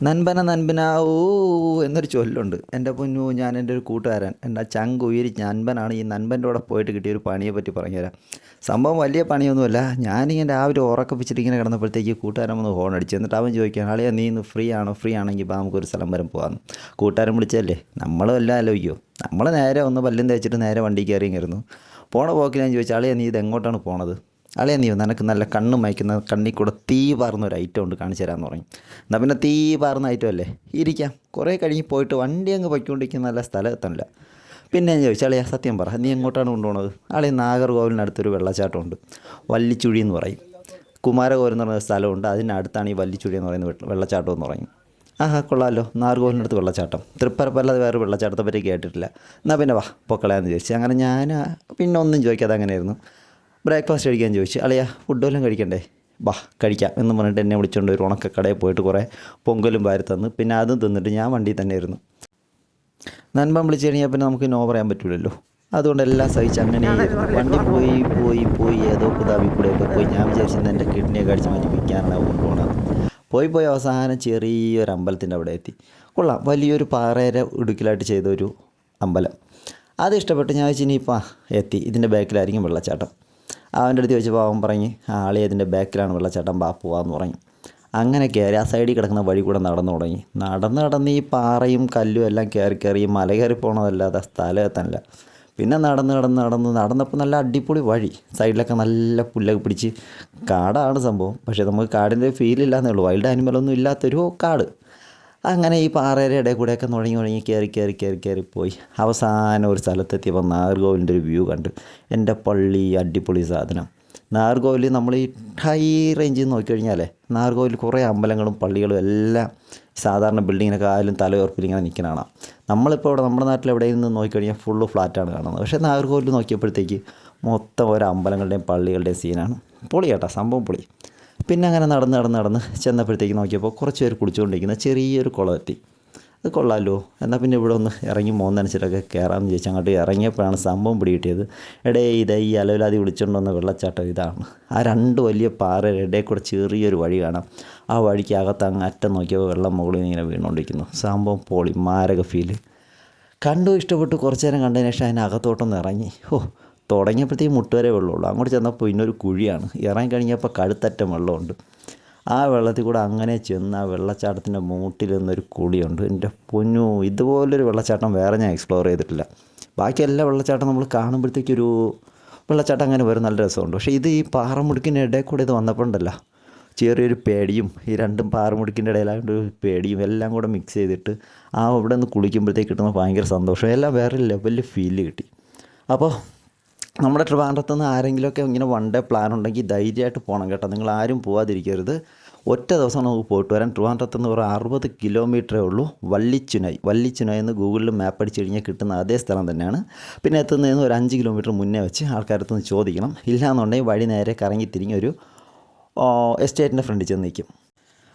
നൻപന നൻപന ഓ എന്നൊരു ചൊല്ലുണ്ട്. എൻ്റെ പൊന്നു, ഞാൻ എൻ്റെ ഒരു കൂട്ടുകാരൻ, എൻ്റെ ചങ്ക് ഉയിരി നൻപനാണ്. ഈ നൻപൻ്റെ കൂടെ പോയിട്ട് കിട്ടിയൊരു പണിയെ പറ്റി പറഞ്ഞുതരാം. സംഭവം വലിയ പണിയൊന്നുമല്ല. ഞാനിങ്ങനെ രാവിലെ ഉറക്കപ്പിച്ചിട്ട് ഇങ്ങനെ കിടന്നപ്പോഴത്തേക്ക് കൂട്ടുകാരൻ വന്ന് ഹോൺ അടിച്ചു. എന്നിട്ട് അവൻ ചോദിക്കുകയാണ്, ആളിയാ നീ ഇന്ന് ഫ്രീ ആണോ? ഫ്രീ ആണെങ്കിൽ ഇപ്പോൾ നമുക്കൊരു സ്ഥലം വരെ പോകാമെന്ന്. കൂട്ടുകാരൻ വിളിച്ചല്ലേ, നമ്മളും എല്ലാം ആലോചിക്കുമോ. നമ്മൾ നേരെ ഒന്ന് പല്ലും തേച്ചിട്ട് നേരെ വണ്ടി കയറിയിരുന്നു. പോണ പോക്കിൽ ഞാൻ ചോദിച്ചു, ആളിയാ നീ ഇത് എങ്ങോട്ടാണ് പോണത്? അളിയാ നീ നിനക്ക് നല്ല കണ്ണ് മയക്കുന്ന കണ്ണിൽ കൂടെ തീ പാർന്ന ഒരു ഐറ്റം ഉണ്ട്, കാണിച്ചു തരാമെന്ന് പറഞ്ഞു. എന്നാൽ പിന്നെ തീ പാർന്ന ഐറ്റം അല്ലേ, ഇരിക്കാം. കുറേ കഴിഞ്ഞ് പോയിട്ട് വണ്ടി അങ്ങ് പൊയ്ക്കൊണ്ടിരിക്കുന്ന നല്ല സ്ഥലം എത്തണില്ല. പിന്നെ ഞാൻ ചോദിച്ചു, അളിയാ സത്യം പറ, നീ എങ്ങോട്ടാണ് കൊണ്ടുപോകുന്നത്? ആളെ നാഗർകോവിലിനടുത്തൊരു വെള്ളച്ചാട്ടമുണ്ട്, വല്ലിച്ചുഴി എന്ന് പറയും. കുമാരകോവിൽ എന്ന് പറയുന്ന സ്ഥലമുണ്ട്, അതിനടുത്താണ് ഈ വല്ലിച്ചുഴി എന്ന് പറയുന്ന വെള്ളച്ചാട്ടം എന്ന് പറയും. ആഹാ കൊള്ളാമല്ലോ, നാഗർകോവിലിനടുത്ത് വെള്ളച്ചാട്ടം. തൃപ്പരപ്പല്ലാതെ വേറെ വെള്ളച്ചാട്ടത്തെ പറ്റി കേട്ടിട്ടില്ല. എന്നാൽ പിന്നെ വാ പൊക്കളയാന്ന് ചോദിച്ചു. അങ്ങനെ ഞാൻ പിന്നെ ഒന്നും ചോദിക്കാതെ അങ്ങനെയായിരുന്നു. ബ്രേക്ക്ഫാസ്റ്റ് കഴിക്കാൻ ചോദിച്ചു. അളിയാ ഫുഡ് വല്ലതും കഴിക്കണ്ടേ? വാ കഴിക്കാം എന്ന് പറഞ്ഞിട്ട് എന്നെ വിളിച്ചുകൊണ്ട് ഒരു ഉണക്കക്കടയിൽ പോയിട്ട് കുറേ പൊങ്കലും വാരി തന്ന്. പിന്നെ അതും തിന്നിട്ട് ഞാൻ വണ്ടിയിൽ തന്നെ ഇരുന്നു. നൻപൻ വിളിച്ചു കഴിഞ്ഞാൽ പിന്നെ നമുക്ക് നോ പറയാൻ പറ്റില്ലല്ലോ. അതുകൊണ്ട് എല്ലാം സഹിച്ച് അങ്ങനെ വണ്ടി പോയി പോയി പോയി ഏതോ കുതാവി കൂടെയൊക്കെ പോയി. ഞാൻ വിചാരിച്ചത് എൻ്റെ കിഡ്നിയൊക്കെ അടിച്ച് മാറ്റി വിൽക്കാനാണ് കൊണ്ടുപോകണത്. പോയി പോയി അവസാനം ചെറിയൊരു അമ്പലത്തിൻ്റെ അവിടെ എത്തി. കൊള്ളാം, വലിയൊരു പാറയുടെ ഇടുക്കിലായിട്ട് ചെയ്തൊരു അമ്പലം. അത് ഇഷ്ടപ്പെട്ട് ഞാൻ വെച്ച് ഇനിയിപ്പോൾ എത്തി, ഇതിൻ്റെ ബാക്കിലായിരിക്കും വെള്ളച്ചാട്ടം. അവൻ്റെ അടുത്ത് ചോദിച്ചപ്പോൾ അവൻ പറഞ്ഞ് ആളെ അതിൻ്റെ ബാക്കിലാണ് വെള്ളച്ചാട്ടം, ബാ പോവാന്ന് പറഞ്ഞു. അങ്ങനെ കയറി ആ സൈഡിൽ കിടക്കുന്ന വഴി കൂടെ നടന്നു തുടങ്ങി. നടന്ന് ഈ പാറയും കല്ലും എല്ലാം കയറി ഈ മല കയറി പോകണതല്ലാതെ സ്ഥലം എത്താനില്ല. പിന്നെ നടന്നപ്പോൾ നല്ല അടിപൊളി വഴി, സൈഡിലൊക്കെ നല്ല പുല്ലൊക്കെ പിടിച്ച് കാടാണ് സംഭവം. പക്ഷേ നമുക്ക് കാടിൻ്റെ ഫീലില്ലാന്നേ ഉള്ളൂ, വൈൽഡ് ആനിമലൊന്നും ഇല്ലാത്തൊരു കാട്. അങ്ങനെ ഈ പാറയുടെ ഇടയിൽ കൂടെയൊക്കെ നുഴങ്ങി കയറി പോയി അവസാനം ഒരു സ്ഥലത്തെത്തിയപ്പോൾ നാഗർകോവിലിൻ്റെ ഒരു വ്യൂ കണ്ട്. എൻ്റെ പള്ളി അടിപൊളി സാധനം. നാഗർകോവിൽ നമ്മൾ ഈ ഹൈ റേഞ്ചിൽ നോക്കിക്കഴിഞ്ഞാലേ നാഗർകോവിൽ കുറേ അമ്പലങ്ങളും പള്ളികളും എല്ലാം സാധാരണ ബിൽഡിങ്ങിനൊക്കെ ആയാലും തലയുറപ്പിൽ ഇങ്ങനെ നിൽക്കുന്നതാണ്. നമ്മളിപ്പോൾ ഇവിടെ നമ്മുടെ നാട്ടിൽ എവിടെയിൽ നിന്ന് നോക്കിക്കഴിഞ്ഞാൽ ഫുള്ള് ഫ്ലാറ്റാണ് കാണുന്നത്. പക്ഷേ നാഗർകോവിൽ നോക്കിയപ്പോഴത്തേക്ക് മൊത്തം ഓരോ അമ്പലങ്ങളുടെയും പള്ളികളുടെയും സീനാണ്. പൊളി കേട്ടോ, സംഭവം പൊളി. പിന്നെ അങ്ങനെ നടന്ന് ചെന്നപ്പോഴത്തേക്ക് നോക്കിയപ്പോൾ കുറച്ച് പേര് കുളിച്ചുകൊണ്ടിരിക്കുന്ന ചെറിയൊരു കുളം എത്തി. അത് കൊള്ളാമല്ലോ, എന്നാൽ പിന്നെ ഇവിടെ ഒന്ന് ഇറങ്ങി പോകുന്നതനുസരിച്ചൊക്കെ കയറാമെന്ന് ചോദിച്ചാൽ അങ്ങോട്ട് ഇറങ്ങിയപ്പോഴാണ് സംഭവം പിടികിട്ടിയത്. ഇതേ ഈ അലവലാതി വിളിച്ചുകൊണ്ട് വന്ന വെള്ളച്ചാട്ടം ഇതാണ്. ആ രണ്ട് വലിയ പാറയുടെ ഇടയിൽ കൂടെ ചെറിയൊരു വഴി കാണാം. ആ വഴിക്ക് അകത്ത് അങ്ങ് അറ്റം നോക്കിയപ്പോൾ വെള്ളം മുകളിൽ ഇങ്ങനെ വീണുകൊണ്ടിരിക്കുന്നു. സംഭവം പൊളി, മാരക ഫീല്. കണ്ടു, ഇഷ്ടപ്പെട്ടു. കുറച്ച് നേരം കണ്ടതിന് ശേഷം അതിനകത്തോട്ടൊന്ന് ഇറങ്ങി. തുടങ്ങിയപ്പോഴത്തേക്ക് മുട്ടുവരെ വെള്ളമുള്ളൂ. അങ്ങോട്ട് ചെന്നപ്പോൾ ഇന്നൊരു കുഴിയാണ്. ഇറങ്ങി കഴിഞ്ഞപ്പോൾ കഴുത്തറ്റം വെള്ളമുണ്ട്. ആ വെള്ളത്തിൽ കൂടെ അങ്ങനെ ചെന്ന് ആ വെള്ളച്ചാട്ടത്തിൻ്റെ മൂട്ടിൽ നിന്നൊരു കുളിയുണ്ട്. എൻ്റെ പൊന്നു, ഇതുപോലൊരു വെള്ളച്ചാട്ടം വേറെ ഞാൻ എക്സ്പ്ലോർ ചെയ്തിട്ടില്ല. ബാക്കി എല്ലാ വെള്ളച്ചാട്ടം നമ്മൾ കാണുമ്പോഴത്തേക്കൊരു വെള്ളച്ചാട്ടം അങ്ങനെ വരും, നല്ല രസമുണ്ട്. പക്ഷേ ഇത് ഈ പാറമുടുക്കിൻ്റെ ഇടയിൽ കൂടെ ഇത് വന്നപ്പോഴുണ്ടല്ല, ചെറിയൊരു പേടിയും, ഈ രണ്ടും പാറമുടുക്കിൻ്റെ ഇടയിലായിട്ട് പേടിയും എല്ലാം കൂടെ മിക്സ് ചെയ്തിട്ട് അവിടെ നിന്ന് കുളിക്കുമ്പോഴത്തേക്ക് കിട്ടുന്ന ഭയങ്കര സന്തോഷം, എല്ലാം വേറെ ലെവലിൽ ഫീല് കിട്ടി. അപ്പോൾ നമ്മുടെ ട്രിവാൻഡ്രത്തുനിന്ന് ആരെങ്കിലുമൊക്കെ ഇങ്ങനെ വൺ ഡേ പ്ലാൻ ഉണ്ടെങ്കിൽ ധൈര്യമായിട്ട് പോകണം കേട്ടോ. നിങ്ങൾ ആരും പോകാതിരിക്കരുത്. ഒറ്റ ദിവസം നമുക്ക് പോയിട്ട് വരാൻ. ട്രിവാൻഡ്രത്തുനിന്ന് ഒരു 60 കിലോമീറ്ററേ ഉള്ളൂ. വല്ലിച്ചുനൈ എന്ന് ഗൂഗിളിൽ മാപ്പ് അടിച്ച് കഴിഞ്ഞാൽ കിട്ടുന്ന അതേ സ്ഥലം തന്നെയാണ്. പിന്നെ എത്തുന്നതിന് ഒരു 5 കിലോമീറ്റർ മുന്നേ വെച്ച് ആൾക്കാരടുത്ത് ചോദിക്കണം. ഇല്ലയെന്നുണ്ടെങ്കിൽ വഴി നേരെ കറങ്ങി തിരിഞ്ഞൊരു എസ്റ്റേറ്റിൻ്റെ ഫ്രണ്ടിൽ ചെന്ന് നിൽക്കും.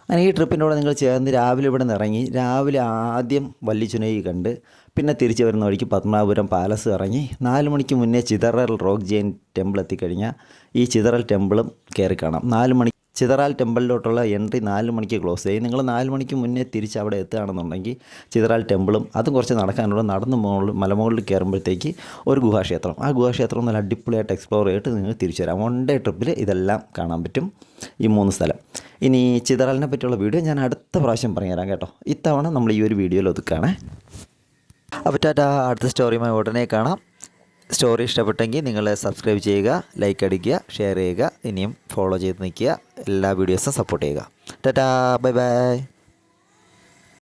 അങ്ങനെ ഈ ട്രിപ്പിൻ്റെ കൂടെ നിങ്ങൾ ചേർന്ന് രാവിലെ ഇവിടെ നിന്ന് ഇറങ്ങി, രാവിലെ ആദ്യം വല്ലിച്ചുനൈ കണ്ട് പിന്നെ തിരിച്ച് വരുന്ന വഴിക്ക് പത്മനാഭപുരം പാലസ് ഇറങ്ങി 4 മണിക്ക് മുന്നേ ചിതറൽ റോക്ക് ജെയിൻ ടെമ്പിൾ എത്തിക്കഴിഞ്ഞാൽ ഈ ചിതറൽ ടെമ്പിളും കയറി കാണാം. ചിതറാൽ ടെമ്പിളിലോട്ടുള്ള എൻട്രി 4 മണിക്ക് ക്ലോസ് ചെയ്യും. നിങ്ങൾ 4 മണിക്ക് മുന്നേ തിരിച്ച് അവിടെ എത്തുകയാണെന്നുണ്ടെങ്കിൽ ചിതറാൽ ടെമ്പിളും അതും കുറച്ച് നടക്കാനുള്ള മലമുകളിൽ കയറുമ്പോഴത്തേക്ക് ഒരു ഗുഹാക്ഷേത്രം. ആ ഗുഹാക്ഷേത്രം നല്ല അടിപൊളിയായിട്ട് എക്സ്പ്ലോർ ചെയ്തിട്ട് നിങ്ങൾ തിരിച്ചു വരാം. വൺ ഡേ ട്രിപ്പിൽ ഇതെല്ലാം കാണാൻ പറ്റും, ഈ 3 സ്ഥലം. ഇനി ചിതറാലിനെ പറ്റിയുള്ള വീഡിയോ ഞാൻ അടുത്ത പ്രാവശ്യം പറഞ്ഞുതരാം കേട്ടോ. ഇത്തവണ നമ്മൾ ഈ ഒരു വീഡിയോയിൽ ഒതുക്കുകയാണേ. അപ്പോൾ ടാറ്റാ, അടുത്ത സ്റ്റോറിയുമായി ഉടനെ കാണാം. സ്റ്റോറി ഇഷ്ടപ്പെട്ടെങ്കിൽ നിങ്ങൾ സബ്സ്ക്രൈബ് ചെയ്യുക, ലൈക്ക് അടിക്കുക, ഷെയർ ചെയ്യുക, ഇനിയും ഫോളോ ചെയ്ത് നിൽക്കുക. എല്ലാ വീഡിയോസും സപ്പോർട്ട് ചെയ്യുക. Tata, bye bye.